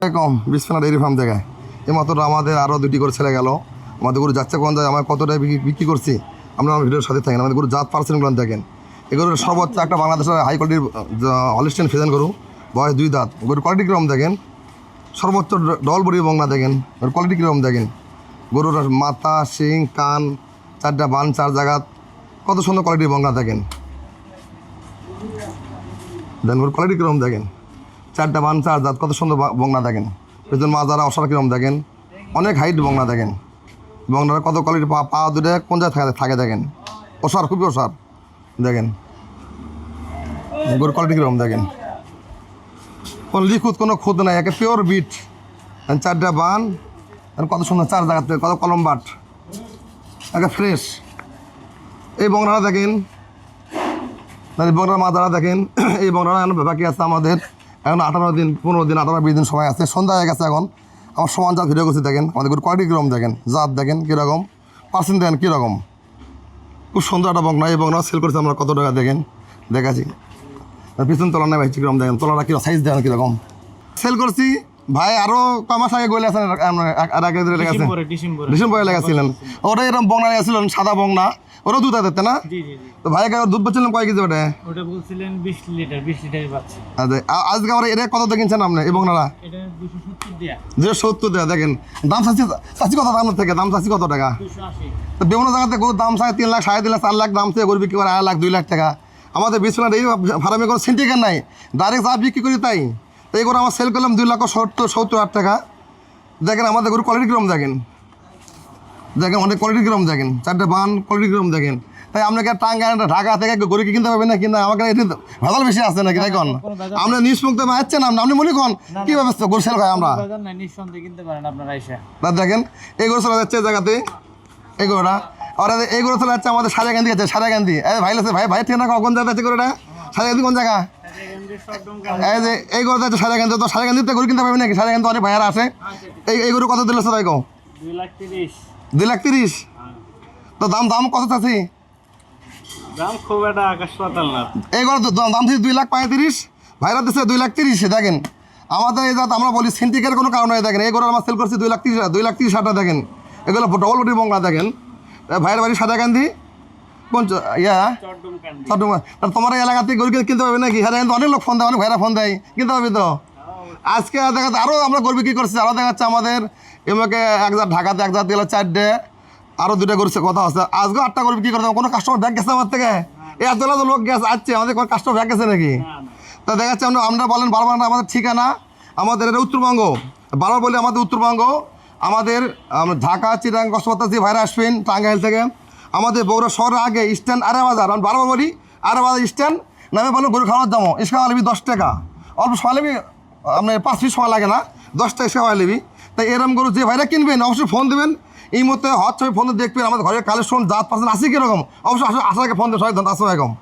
কম বিসফেনা dairy farm থেকে এইমাত্র আমাদের আরও 2টি করে ছেড়ে গেল। আমাদের গরু যাচ্ছে কোন যায়, আমরা কতটা বিক্রি করছি আমরা আমার ভিডিওর সাথে থাকেন। আমাদের গরু জাত পার্সেন্টগুলো দেখেন। এগুলোর সর্বোচ্চ একটা বাংলাদেশের হাই কোয়ালিটির হলিস্টিয়ান ফ্রিজিয়ান গরু, বয়স 2 দাঁত। গরুর কোয়ালিটি কীরকম দেখেন, সর্বোচ্চ ডল বডি বংলা দেখেন, গরুর কোয়ালিটি কীরকম দেখেন। গরুর মাথা, শিং, কান, 4টা বান 4 জায়গা, কত সুন্দর কোয়ালিটির বংলা দেখেন। দেন গরুর কোয়ালিটি কীরকম দেখেন, 4টা বান 4 জাত, কত সুন্দর বংলা দেখেন। পেছন মাজারা অসার কীরকম দেখেন, অনেক হাইট বংলা দেখেন। বংলার কত কোয়ালিটি, পা দুটো কোন জায়গায় থাকে দেখেন, ওসার খুবই ওসার দেখেন। গরুর কোয়ালিটি কীরকম দেখেন, কোনো লিখুত কোনো খুদ নাই, একে পিওর বিট। 4টা বান, কত সুন্দর 4 জায়গাতে, কত কলম বাট, একে ফ্রেশ। এই বংলাটা দেখেন, বংলার মাজারা দেখেন। এই বংলাটা এখন বাকি আছে আমাদের, এখন 18 দিন 15 দিন 18-20 দিন সময় আছে। সন্ধ্যা হয়ে গেছে এখন, আমার সমান জাত ভিডিও করছি দেখেন। আমাদের গরুর কোয়ালিটি কীরকম দেখেন, জাত দেখেন কীরকম, পার্সেন্ট দেখেন কীরকম। খুব সুন্দর একটা বংলা। এই বংলা সেল করেছে আমরা কত টাকা দেখেন, দেখাচ্ছি। পিছন তলা নেই ভাই কীরকম দেখেন, তলাটা কী সাইজ দেখেন কীরকম সেল করছি ভাই। আরও কমাস আগে গলে আছেন, ডিসেম্বরে লেগেছিলেন। ওটা এরকম বংলা লেগেছিলেন, সাদা বংলা, ওরা দুধ দিতে না। তো ভাই দুধ বলছিলেন কয় কেজি ওটা? ওটা বলছিলেন 20 লিটার, 20 লিটারই পাচ্ছে। আচ্ছা, আজকে আমরা এটা কত কিনছেন আপনি এই বংলাটা? এটা 270 দেয়া। 270 দেয়া দেখেন। দাম চাচ্ছি কত দাম থেকে, দাম চাচ্ছি কত টাকা? 280। তো বিভিন্ন জায়গাতে গরুর দাম চায় 3 লাখ, 3.5 লাখ, 4 লাখ দাম থেকে গরু বিক্রি করে 1.5 লাখ, 2 লাখ টাকা। আমাদের বিশ্বনাথ এই ফার্মে কোনো সিন্ডিকেট নাই, ডাইরেক্ট যা বিক্রি করি তাই। তো এই গরু আমার সেল করলাম 2,70,000 টাকা। দেখেন আমাদের গরুর কোয়ালিটি কীরকম দেখেন, দেখেন অনেক কোয়ালিটি কীরকম দেখেন। 4টা বান কোয়ালিটি কীরকম দেখেন। তাই আপনাকে টাঙ্গাইল ঢাকা থেকে গরু কি কিনতে পারবেন না, কিনা আমাকে এটি ভেজাল বেশি আছে নাকি দেখুন। আপনি নিষ্পক্ত আসছেন, আপনি মনে করেন কী ব্যবস্থা গরু সেল খাই আমরা দেখেন। এই গরু চলে যাচ্ছে জায়গাতে, এই গরুটা আর এই গরু চলে যাচ্ছে আমাদের সারিয়াকান্দি আছে, সারিয়াকান্দি। ভাই আছে, ভাই ঠিক না, কোন জায়গা আছে গরুটা? সারিয়াকান্দি কোন জায়গা? এই যে এই গরু যাচ্ছে সারিয়াকান্দি। তো সারিয়াকান্দিতে গরু কিনতে পারবেন নাকি? সারিয়াকান্দি অনেক ভাইয়ারা আছে। এই গরু কত দিলে সবাই কো? 2,30,000। তো দাম কত চাচ্ছি? দাম খুব একটা আকাশ পাতাল না। এই গরু দাম দিচ্ছে 2,35,000, ভাইরা দিচ্ছে 2,30,000। দেখেন আমাদের এই জাত আমরা বলি সিন্ডিকেটের কোনো কারণে দেখেন। এই গরু আমরা সেল করছি 2,30,000 দেখেন। এগুলো ডবল বডি বংলা দেখেন। ভাইয়ের বাড়ি সাদাকান্দি, কোন চট্টগ্রাম। তোমার এই এলাকা থেকে গরু কিনতে পারবে নাকি? হ্যাঁ, কিন্তু অনেক লোক ফোন দেয়, অনেক ভাইরা ফোন দেয়, কিনতে পারবি তো। আজকে দেখাচ্ছে আরও আমরা গরু বিক্রি করছি, আরও দেখাচ্ছে আমাদের এমকে এক জাত, ঢাকাতে এক জাত গেলে 4টে, আরও 2টা গরু কথা আছে। আজকেও 8টা গরু বিক্রি করতে। কোনো কাস্টমার ব্যাগ গেছে আমার থেকে? এত লোক গেছে আসছে, আমাদের কোনো কাস্টমার ব্যাগ গেছে নাকি? তা দেখাচ্ছে আমরা বলেন বারবার না আমাদের ঠিকানা, আমাদের এটা উত্তরবঙ্গ। বারবার বলি আমাদের উত্তরবঙ্গ, আমাদের ঢাকা, চিটাং, কক্সবাজার যে ভাইরা আসবেন টাঙ্গাইল থেকে। আমাদের বগুড়া শহরের আগে স্ট্যান্ড আড়াই বাজার, আমি বারবার বলি আড়াই বাজার স্ট্যান্ড নামে বলুন গরু খাওয়ার দামও ইস্কা আলবি 10 টাকা। অল্প সময় নেবি, আপনার 5 মিনিট সময় লাগে না, 10 টাকা ইস্কা নেবি। তাই এরকম গরু যে ভাইরা কিনবেন অবশ্যই ফোন দেবেন। এই মুহূর্তে হট ছবি ফোন দেখবেন আমাদের ঘরের কালেকশন জাত পার্সেন্ট আছে কীরকম, অবশ্যই আসার আগে ফোন দেবেন। সবাই আসসালামু আলাইকুম।